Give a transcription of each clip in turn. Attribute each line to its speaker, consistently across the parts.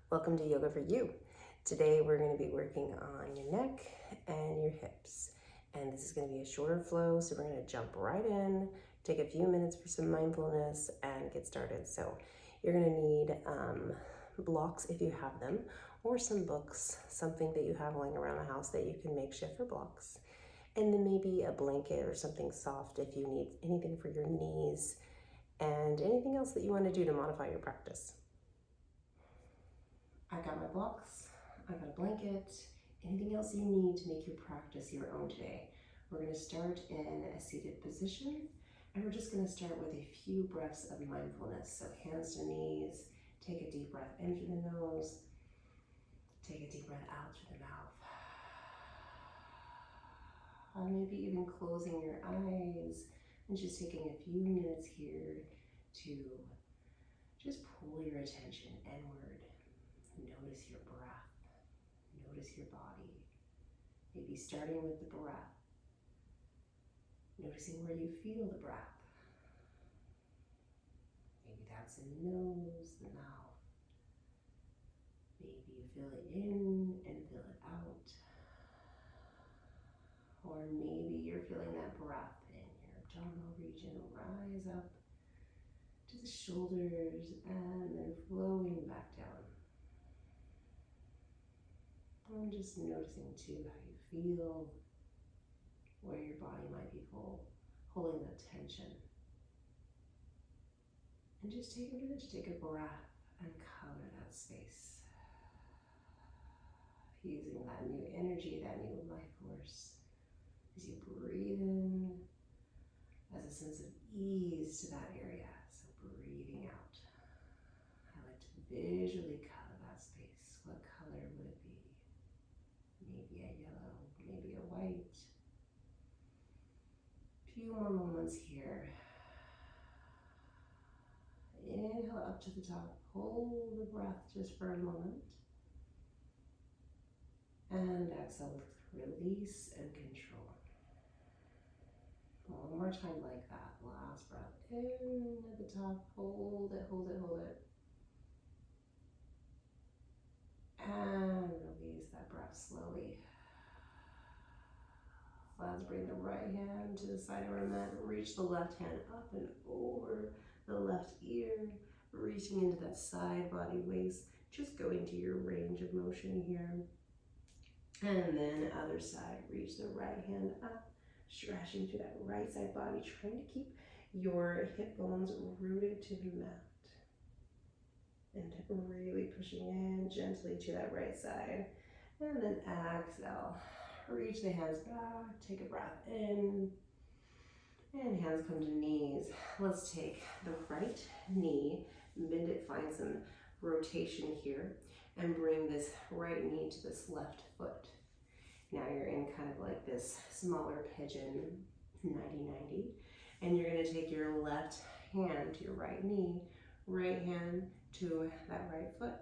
Speaker 1: Welcome to Yoga for You. Today we're going to be working on your neck and your hips. And this is going to be a shorter flow, so we're going to jump right in, take a few minutes for some mindfulness, and get started. So you're going to need blocks if you have them, or some books, something that you have laying around the house that you can make shift for blocks. And then maybe a blanket or something soft if you need anything for your knees, and anything else that you want to do to modify your practice. I got my blocks, I got a blanket, anything else you need to make your practice your own today. We're going to start in a seated position, and we're just going to start with a few breaths of mindfulness. So hands to knees, take a deep breath in through the nose, take a deep breath out through the mouth. Maybe even closing your eyes and just taking a few minutes here to just pull your attention inward. Notice your breath, notice your body, maybe starting with the breath, noticing where you feel the breath. Maybe that's in the nose, the mouth. Maybe you feel it in and feel it out. Or maybe you're feeling that breath in your abdominal region rise up to the shoulders and then flowing back down. I'm just noticing too how you feel, where your body might be holding that tension. And just take a minute to take a breath and color that space. Using that new energy, that new life force, as you breathe in, as a sense of ease to that area. So breathing out. I like to visually color that space. What color would it be? Maybe a yellow, maybe a white. Few more moments here. Inhale up to the top, hold the breath just for a moment. And exhale with release and control. One more time like that. Last breath in at the top, hold it, hold it, hold it. And release that breath slowly. Let's bring the right hand to the side of our mat. Reach the left hand up and over the left ear. Reaching into that side body waist. Just go into your range of motion here. And then other side. Reach the right hand up. Stretching through that right side body. Trying to keep your hip bones rooted to the mat. And really pushing in gently to that right side. And then exhale. Reach the hands back, take a breath in, and hands come to knees. Let's take the right knee, bend it, find some rotation here, and bring this right knee to this left foot. Now you're in kind of like this smaller pigeon, 90-90, and you're gonna take your left hand to your right knee, right hand to that right foot,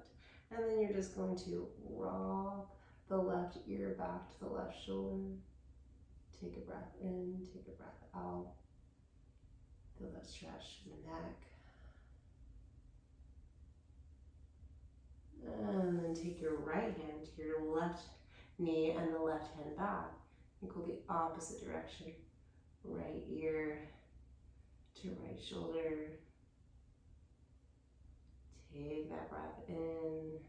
Speaker 1: and then you're just going to rock the left ear back to the left shoulder. Take a breath in, take a breath out. Feel that stretch to the neck. And then take your right hand to your left knee and the left hand back. And go the opposite direction. Right ear to right shoulder. Take that breath in.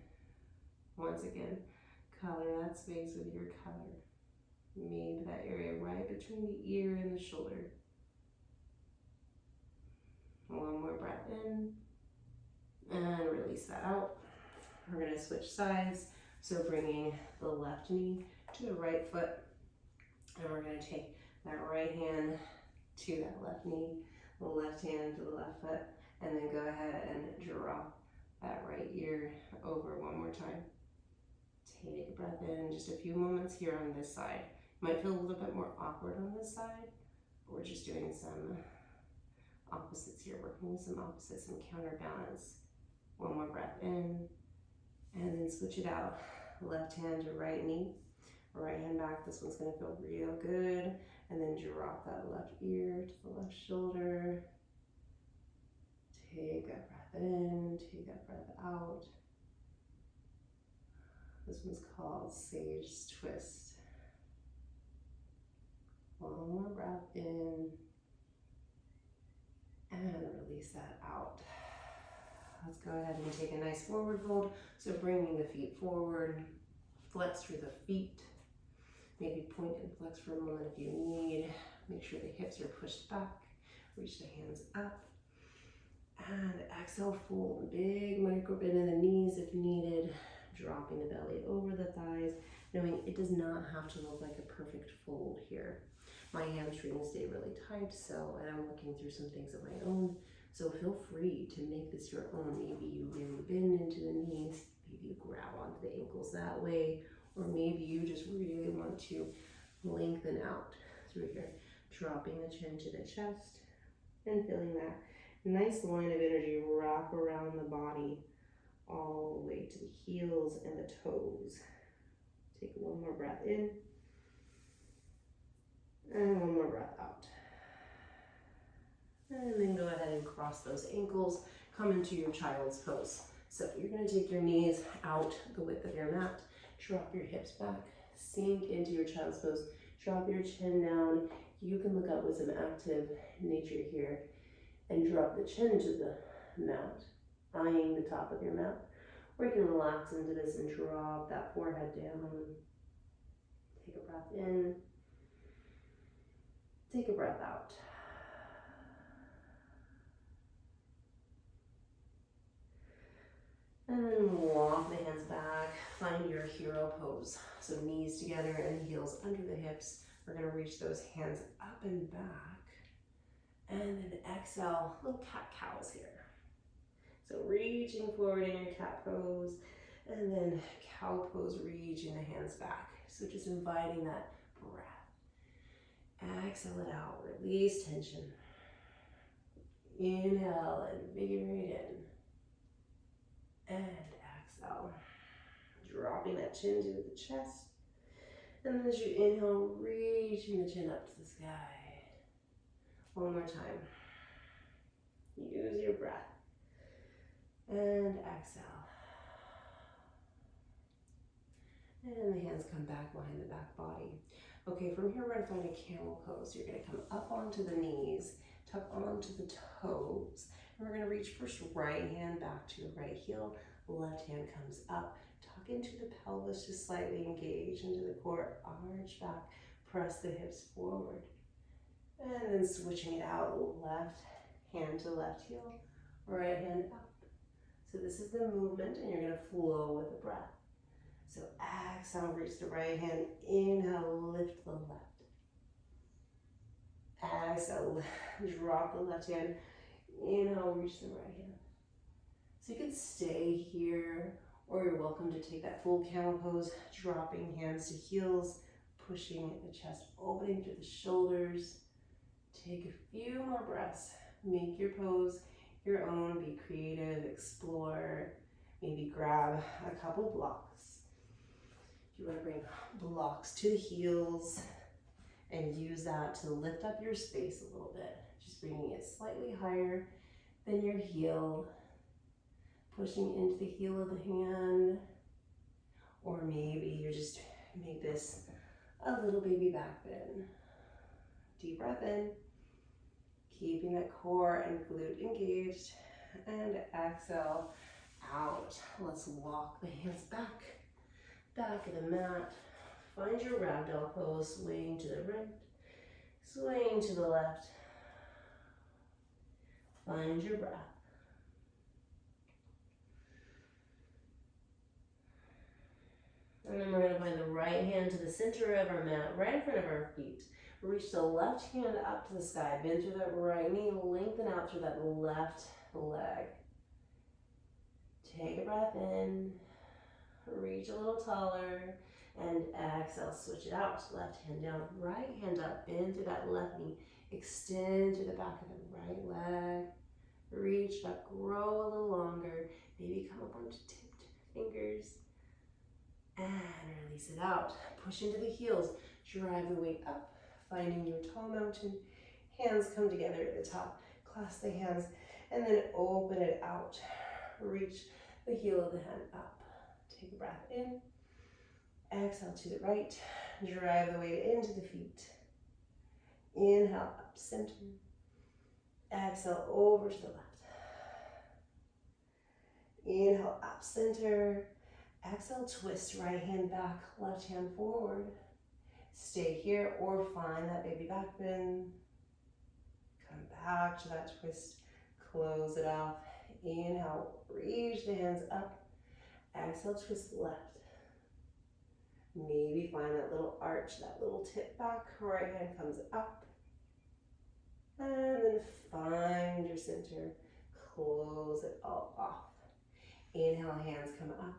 Speaker 1: Once again, color that space with your color. Maybe that area right between the ear and the shoulder. One more breath in. And release that out. We're going to switch sides. So bringing the left knee to the right foot. And we're going to take that right hand to that left knee, the left hand to the left foot. And then go ahead and drop that right ear over one more time. Take a breath in, just a few moments here on this side. Might feel a little bit more awkward on this side, but we're just doing some opposites here, working with some opposites and counterbalance. One more breath in, and then switch it out. Left hand to right knee, right hand back. This one's gonna feel real good. And then drop that left ear to the left shoulder. Take that breath in, take that breath out. This one's called Sage Twist. One more breath in and release that out. Let's go ahead and take a nice forward fold. So bringing the feet forward, flex through the feet. Maybe point and flex for a moment if you need. Make sure the hips are pushed back. Reach the hands up. And exhale, fold. Big micro bend in the knees if needed. Dropping the belly over the thighs. Knowing it does not have to look like a perfect fold here. My hamstrings stay really tight, so and I'm working through some things of my own. So feel free to make this your own. Maybe you really bend into the knees. Maybe you grab onto the ankles that way. Or maybe you just really want to lengthen out through here. Dropping the chin to the chest and feeling that nice line of energy wrap around the body all the way to the heels and the toes. Take one more breath in and one more breath out. And then go ahead and cross those ankles, come into your child's pose. So you're going to take your knees out the width of your mat, drop your hips back, sink into your child's pose, drop your chin down. You can look up with some active nature here and drop the chin to the mat, eyeing the top of your mat. Or you can relax into this and drop that forehead down. Take a breath in, take a breath out. And then walk the hands back, find your hero pose. So knees together and heels under the hips. We're gonna reach those hands up and back. And then exhale, little cat-cows here. So reaching forward in your cat pose, and then cow pose, reaching the hands back. So just inviting that breath. Exhale it out, release tension. Inhale, invigorate in. And exhale, dropping that chin to the chest. And then as you inhale, reaching the chin up to the sky. One more time. Use your breath. And exhale. And the hands come back behind the back body. Okay, from here we're going to find a camel pose. You're going to come up onto the knees, tuck onto the toes. And we're going to reach first right hand back to the right heel. Left hand comes up. Tuck into the pelvis, just slightly engage into the core. Arch back. Press the hips forward. And then switching it out. Left hand to left heel. Right hand up. So this is the movement, and you're going to flow with the breath. So exhale, reach the right hand. Inhale, lift the left. Exhale, drop the left hand. Inhale, reach the right hand. So you can stay here, or you're welcome to take that full camel pose, dropping hands to heels, pushing the chest opening to the shoulders. Take a few more breaths. Make your pose your own. Be creative, explore. Maybe grab a couple blocks. You want to bring blocks to the heels and use that to lift up your space a little bit. Just bringing it slightly higher than your heel, pushing into the heel of the hand, or maybe you just make this a little baby back bend. Deep breath in, keeping that core and glute engaged, and exhale out. Let's walk the hands back of the mat. Find your ragdoll pose, swaying to the right, swaying to the left. Find your breath. And then we're going to find the right hand to the center of our mat, right in front of our feet. Reach the left hand up to the sky, bend through that right knee, lengthen out through that left leg. Take a breath in, reach a little taller, and exhale, switch it out. Left hand down, right hand up, bend through that left knee, extend to the back of the right leg, reach up, grow a little longer, maybe come up onto tipped fingers, and release it out. Push into the heels, drive the weight up, finding your tall mountain. Hands come together at the top, clasp the hands, and then open it out. Reach the heel of the hand up. Take a breath in Exhale to the right. Drive the weight into the feet. Inhale, up, center. Exhale, over to the left. Inhale, up, center. Exhale, twist, right hand back, left hand forward. Stay here or find that baby back bend. Come back to that twist. Close it off. Inhale, reach the hands up. Exhale, twist left. Maybe find that little arch, that little tip back. Right hand comes up. And then find your center. Close it all off. Inhale, hands come up.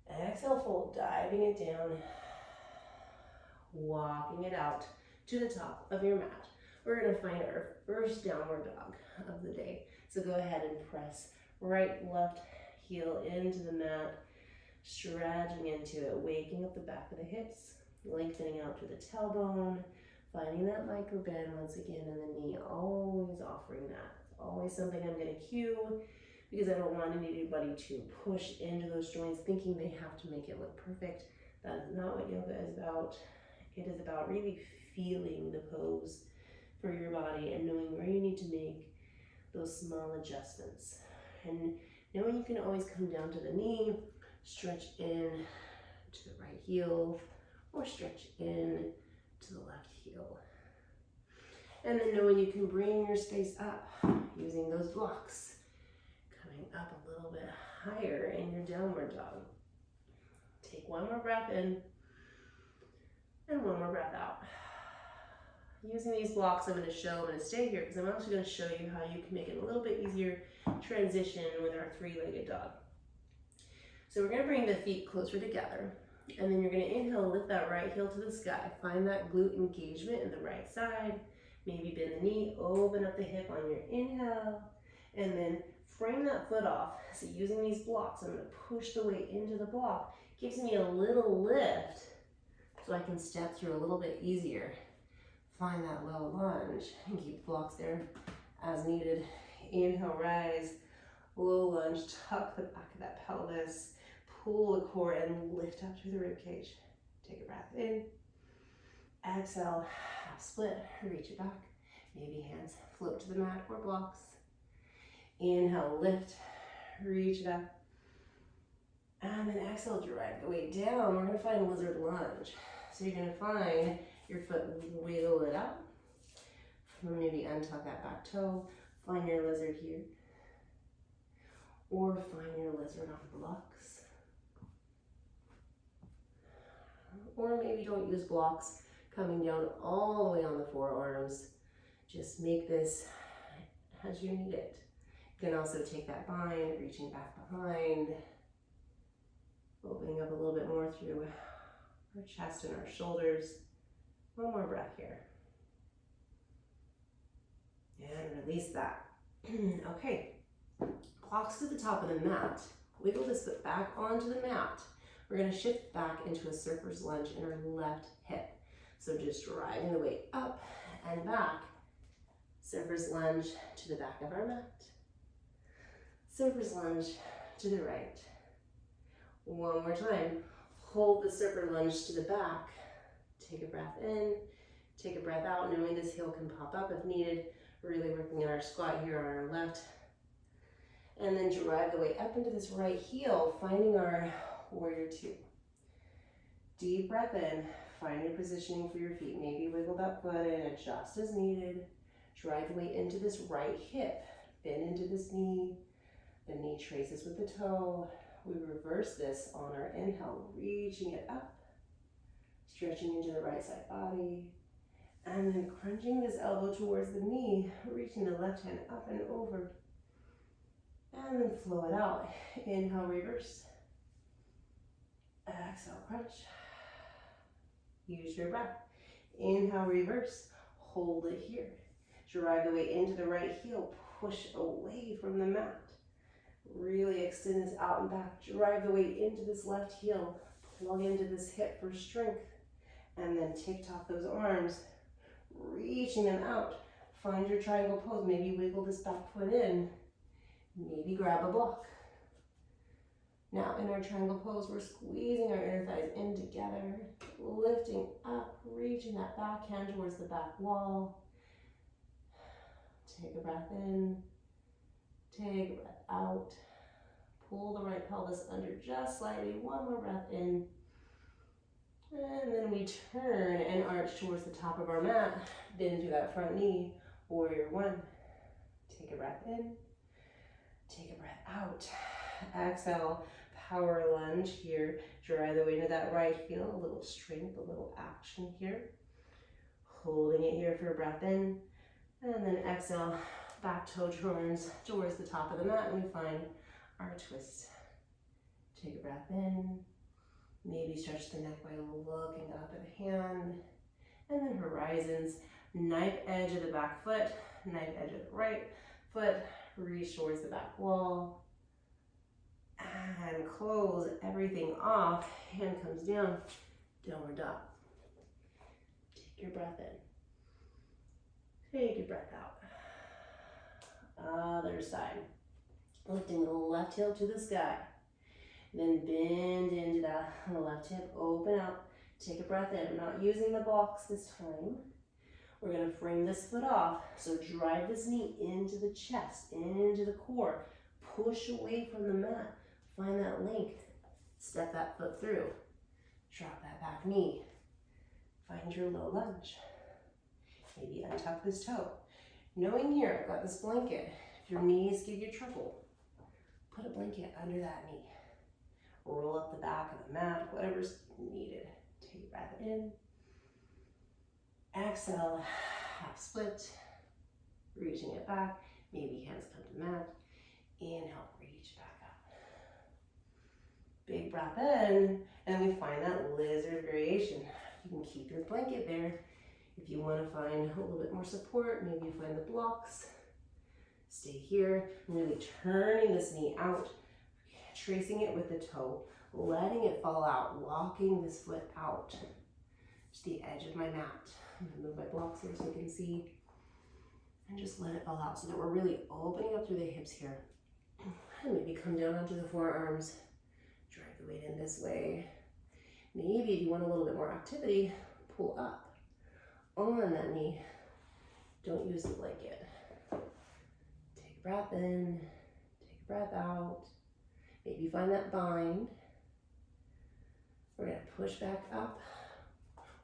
Speaker 1: Exhale, fold, diving it down. Walking it out to the top of your mat. We're gonna find our first downward dog of the day. So go ahead and press right, left heel into the mat, stretching into it, waking up the back of the hips, lengthening out to the tailbone, finding that micro bend once again in the knee, always offering that. It's always something I'm gonna cue because I don't want anybody to push into those joints thinking they have to make it look perfect. That is not what yoga is about. It is about really feeling the pose for your body and knowing where you need to make those small adjustments. And knowing you can always come down to the knee, stretch in to the right heel, or stretch in to the left heel. And then knowing you can bring your space up using those blocks, coming up a little bit higher in your downward dog. Take one more breath in and one more breath out. Using these blocks, I'm going to stay here because I'm also going to show you how you can make it a little bit easier transition with our three-legged dog. So we're going to bring the feet closer together, and then you're going to inhale, lift that right heel to the sky. Find that glute engagement in the right side. Maybe bend the knee, open up the hip on your inhale, and then frame that foot off. So using these blocks, I'm going to push the weight into the block. Gives me a little lift so I can step through a little bit easier. Find that low lunge and keep the blocks there as needed. Inhale, rise, low lunge, tuck the back of that pelvis, pull the core and lift up through the rib cage. Take a breath in. Exhale, half split, reach it back. Maybe hands float to the mat or blocks. Inhale, lift, reach it up. And then exhale, drive the weight down. We're gonna find lizard lunge. So you're gonna find your foot, wiggle it up. Maybe untuck that back toe. Find your lizard here. Or find your lizard on blocks. Or maybe don't use blocks coming down all the way on the forearms. Just make this as you need it. You can also take that bind, reaching back behind. Opening up a little bit more through our chest and our shoulders. One more breath here. And release that. Okay, blocks to the top of the mat. Wiggle this foot back onto the mat. We're going to shift back into a surfer's lunge in our left hip. So just driving the weight up and back. Surfer's lunge to the back of our mat. Surfer's lunge to the right. One more time. Hold the surfer lunge to the back. Take a breath in, take a breath out, knowing this heel can pop up if needed. Really working on our squat here on our left. And then drive the weight up into this right heel, finding our warrior two. Deep breath in, find your positioning for your feet. Maybe wiggle that foot in, adjust as needed. Drive the weight into this right hip. Bend into this knee. The knee traces with the toe. We reverse this on our inhale, reaching it up. Stretching into the right side body. And then crunching this elbow towards the knee, reaching the left hand up and over. And then flow it out. Inhale, reverse. Exhale, crunch. Use your breath. Inhale, reverse. Hold it here. Drive the weight into the right heel. Push away from the mat. Really extend this out and back. Drive the weight into this left heel. Plug into this hip for strength. And then tick-tock those arms. Reaching them out. Find your triangle pose. Maybe wiggle this back foot in. Maybe grab a block. One more time. Inhale, reverse. Hold it here. Drive the weight into the right heel. Push away from the mat. Really extend this out and back. Drive the weight into this left heel. Plug into this hip for strength. And then tick-tock those arms. Reaching them out. Find your triangle pose. Maybe wiggle this back foot in. Maybe grab a block. Now in our triangle pose, we're squeezing our inner thighs in together, lifting up, reaching that back hand towards the back wall. Take a breath in, take a breath out. Pull the right pelvis under just slightly, one more breath in. And then we turn and arch towards the top of our mat, bend through that front knee, warrior one. Take a breath in, take a breath out. Exhale, power lunge here. Drive the weight into that right heel, a little strength, a little action here. Holding it here for a breath in, and then exhale, back toe turns towards the top of the mat, and we find our twist. Take a breath in. Maybe stretch the neck by looking up at the hand. And then horizons, knife edge of the back foot, knife edge of the right foot, reach towards the back wall. And close everything off, hand comes down, downward dog. Take your breath in. Take your breath out. Other side. Lifting the left heel to the sky. Then bend into that left hip, open up, take a breath in. I'm not using the blocks this time. We're gonna frame this foot off. So drive this knee into the chest, into the core. Push away from the mat. Find that length. Step that foot through. Drop that back knee. Find your low lunge. Maybe untuck this toe. Knowing here, I've got this blanket. If your knees give you trouble, put a blanket under that knee. Roll up the back of the mat, whatever's needed. Take a breath in. Exhale, half split. Reaching it back. Maybe hands come to the mat. Inhale, reach back up. Big breath in, and we find that lizard variation. You can keep your blanket there. If you want to find a little bit more support, maybe you find the blocks. Stay here, really turning this knee out. Tracing it with the toe, letting it fall out, walking this foot out to the edge of my mat. I'm gonna move my blocks here so you can see. And just let it fall out so that we're really opening up through the hips here. And maybe come down onto the forearms. Drive the weight in this way. Maybe if you want a little bit more activity, pull up on that knee. Don't use the blanket. Take a breath in, take a breath out. Maybe find that bind. We're gonna push back up,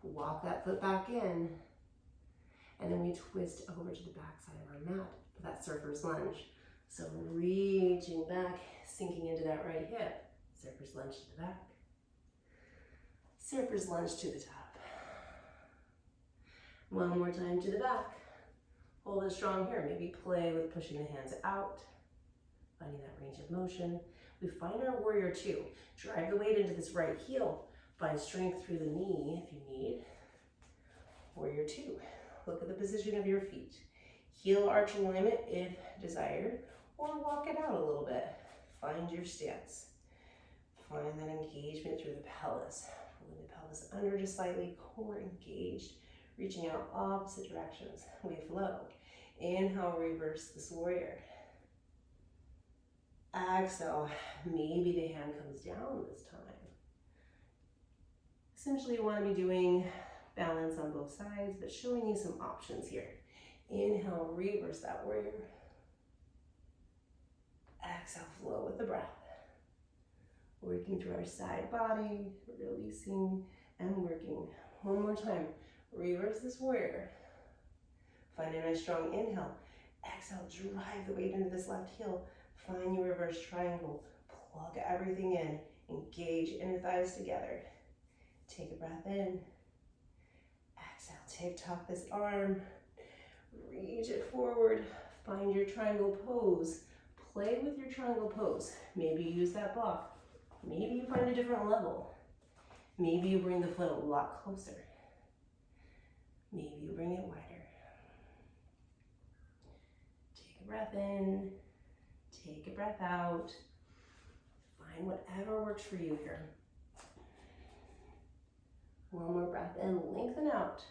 Speaker 1: walk that foot back in, and then we twist over to the back side of our mat for that surfer's lunge. So reaching back, sinking into that right hip, surfer's lunge to the back, surfer's lunge to the top. One more time to the back. Hold it strong here. Maybe play with pushing the hands out, finding that range of motion. We find our warrior two. Drive the weight into this right heel. Find strength through the knee if you need. Warrior two. Look at the position of your feet. Heel arch alignment if desired, or walk it out a little bit. Find your stance. Find that engagement through the pelvis. Pulling the pelvis under just slightly, core engaged, reaching out opposite directions. We flow. Inhale, reverse this warrior. Exhale, maybe the hand comes down this time. Essentially, you want to be doing balance on both sides, but showing you some options here. Inhale, reverse that warrior. Exhale, flow with the breath. Working through our side body, releasing and working. One more time, reverse this warrior. Find a nice strong inhale. Exhale, drive the weight into this left heel. Find your reverse triangle, plug everything in, engage inner thighs together. Take a breath in. Exhale, tick-tock this arm. Reach it forward. Find your triangle pose. Play with your triangle pose. Maybe you use that block. Maybe you find a different level. Maybe you bring the foot a lot closer. Maybe you bring it wider. Take a breath in. Take a breath out. Find whatever works for you here. One more breath in, lengthen out.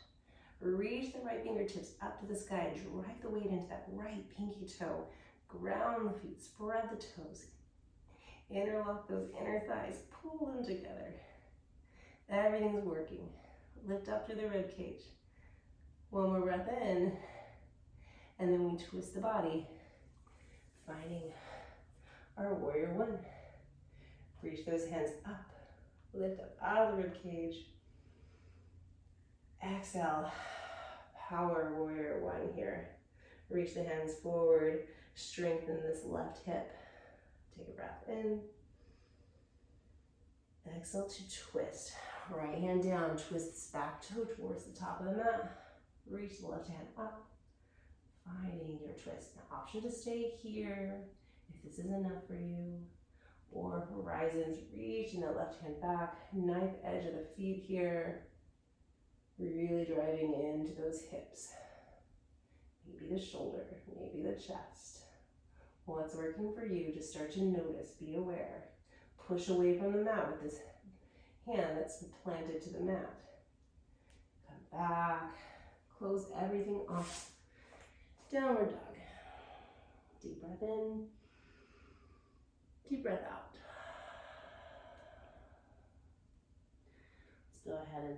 Speaker 1: Reach the right fingertips up to the sky. Drive the weight into that right pinky toe. Ground the feet, spread the toes. Interlock those inner thighs, pull them together. Everything's working. Lift up through the rib cage. One more breath in, and then we twist the body, finding our warrior one. Reach those hands up, lift up out of the rib cage. Exhale, power warrior one here. Reach the hands forward, strengthen this left hip. Take a breath in. Exhale to twist. Right hand down, twist this back toe towards the top of the mat. Reach the left hand up, finding your twist. Now, option to stay here if this is enough for you. Or horizons, reaching the left hand back, knife edge of the feet here. Really driving into those hips. Maybe the shoulder, maybe the chest. What's working for you? Just start to notice, be aware. Push away from the mat with this hand that's planted to the mat. Come back, close everything off. Downward dog. Deep breath in, deep breath out. Let's go ahead and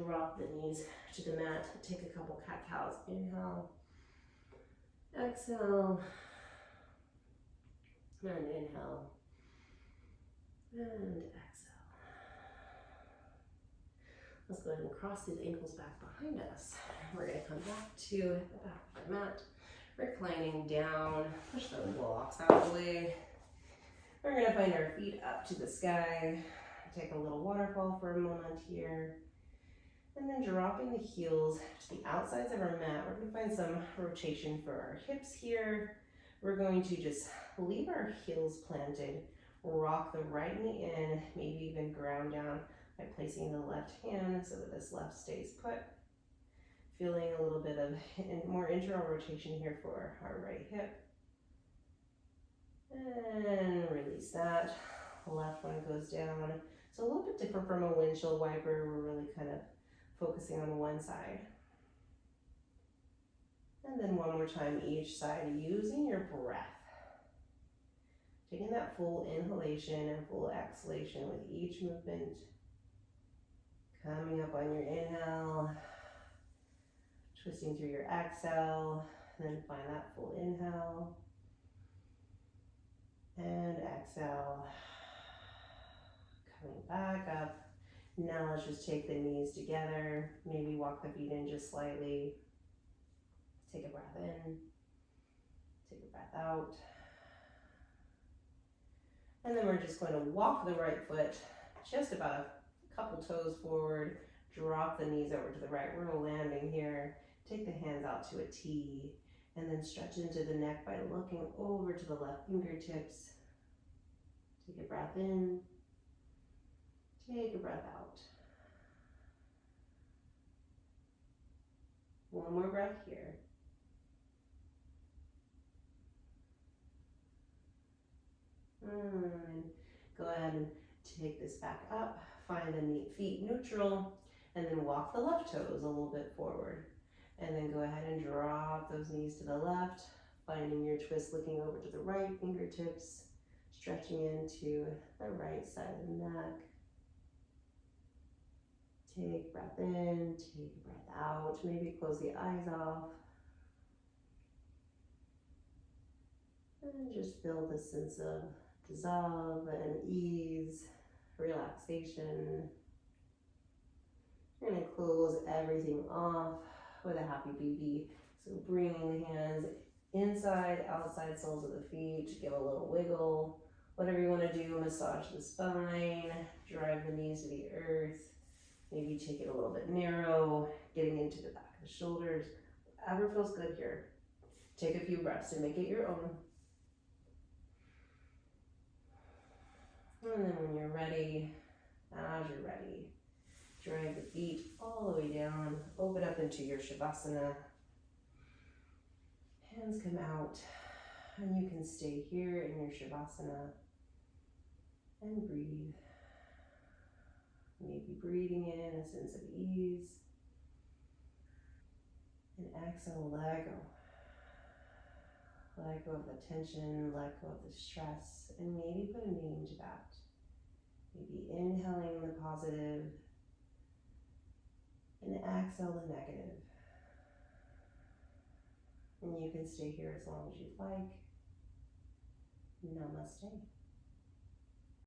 Speaker 1: drop the knees to the mat. Take a couple cat-cows. Inhale, exhale, and inhale, and exhale. Let's go ahead and cross these ankles back behind us. We're going to come back to the back of our mat, reclining down, push those blocks out of the way. We're going to find our feet up to the sky, take a little waterfall for a moment here, and then dropping the heels to the outsides of our mat. We're going to find some rotation for our hips here. We're going to just leave our heels planted, rock the right knee in, maybe even ground down by placing the left hand so that this left stays put. Feeling a little bit of more internal rotation here for our right hip. And release that. Left one goes down. So a little bit different from a windshield wiper. We're really kind of focusing on one side. And then one more time each side, using your breath. Taking that full inhalation and full exhalation with each movement. Coming up on your inhale, twisting through your exhale, and then find that full inhale. And exhale. Coming back up. Now let's just take the knees together. Maybe walk the feet in just slightly. Take a breath in. Take a breath out. And then we're just going to walk the right foot just about a couple toes forward. Drop the knees over to the right. We're landing here. Take the hands out to a T. And then stretch into the neck by looking over to the left fingertips. Take a breath in. Take a breath out. One more breath here. And go ahead and take this back up. Find the feet neutral. And then walk the left toes a little bit forward. And then go ahead and drop those knees to the left. Finding your twist, looking over to the right fingertips. Stretching into the right side of the neck. Take a breath in, take a breath out. Maybe close the eyes off. And just feel the sense of dissolve and ease, relaxation. You're going to close everything off with a happy baby. So bringing the hands inside, outside soles of the feet. Give a little wiggle. Whatever you want to do, massage the spine, drive the knees to the earth. Maybe take it a little bit narrow, getting into the back of the shoulders. Whatever feels good here. Take a few breaths to make it your own. And then when you're ready, as you're ready, drag the feet all the way down, open up into your Shavasana. Hands come out, and you can stay here in your Shavasana and breathe. Maybe breathing in a sense of ease. And exhale, let go. Let go of the tension, let go of the stress, and maybe put a name to that. Maybe inhaling the positive and exhale the negative. And you can stay here as long as you'd like. Namaste.